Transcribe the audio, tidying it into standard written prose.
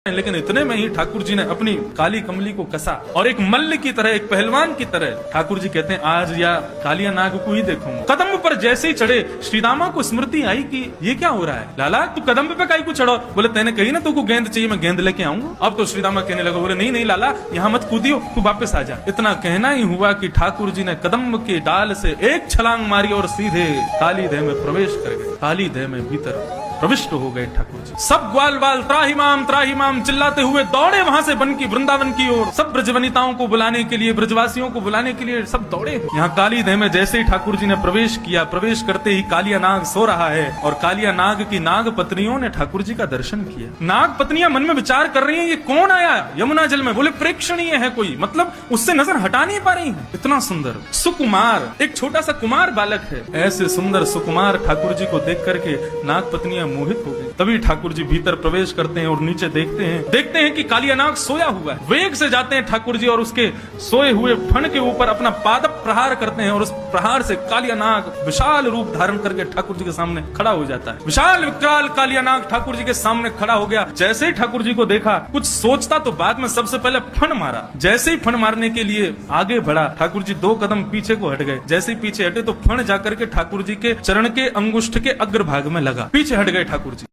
लेकिन इतने में ही ठाकुर जी ने अपनी काली कमली को कसा और एक मल्ल की तरह, एक पहलवान की तरह ठाकुर जी कहते हैं आज या कालिया नाग को ही देखूंगा। कदम पर जैसे ही चढ़े श्रीदामा को स्मृति आई कि ये क्या हो रहा है, लाला तू कदम पे काई को चढ़ो। बोले तेने कही ना तुमको गेंद चाहिए, मैं गेंद लेके आऊंगा। अब तो श्रीदामा कहने लगा, बोले नहीं नहीं लाला यहाँ मत कूदियो, तू वापस आ जा। इतना कहना ही हुआ कि ठाकुर जी ने कदम के डाल से एक छलांग मारी और सीधे काली देह में प्रवेश कर गए। काली देह में भीतर प्रविष्ट हो गए ठाकुर जी। सब ग्वाल बाल त्राहिमाम चिल्लाते हुए दौड़े वहां से बन की वृंदावन की ओर। सब ब्रजवनिताओं को बुलाने के लिए, ब्रजवासियों को बुलाने के लिए सब दौड़े। यहाँ काली देह में जैसे ही ठाकुर जी ने प्रवेश किया, प्रवेश करते ही कालिया नाग सो रहा है और कालिया नाग की नाग पत्नियों ने ठाकुर जी का दर्शन किया। नाग पत्नियां मन में विचार कर रही हैं, ये कौन आया यमुना जल में। बोले प्रेक्षणीय है कोई, मतलब उससे नजर हटा नहीं पा रही है। इतना सुंदर सुकुमार, एक छोटा सा कुमार बालक है। ऐसे सुंदर सुकुमार ठाकुर जी को देख करके नाग पत्नियां मोहित हो गई। तभी ठाकुर जी भीतर प्रवेश करते हैं और नीचे देखते हैं कि कालिया नाग सोया हुआ है। वेग से जाते हैं ठाकुर जी और उसके सोए हुए फण के ऊपर अपना पाद प्रहार करते हैं और उस प्रहार से कालिया नाग विशाल रूप धारण करके ठाकुर जी के सामने खड़ा हो जाता है। विशाल विकराल कालिया नाग ठाकुर जी के सामने खड़ा हो गया। जैसे ही ठाकुर जी को देखा, कुछ सोचता तो बाद में सबसे पहले फण मारा। जैसे ही फण मारने के लिए आगे बढ़ा, ठाकुर जी 2 कदम पीछे को हट गए। जैसे ही पीछे हटे तो फण जाकर के ठाकुर जी के चरण के अंगुष्ठ के अग्रभाग में लगा। पीछे हट गए ठाकुर जी।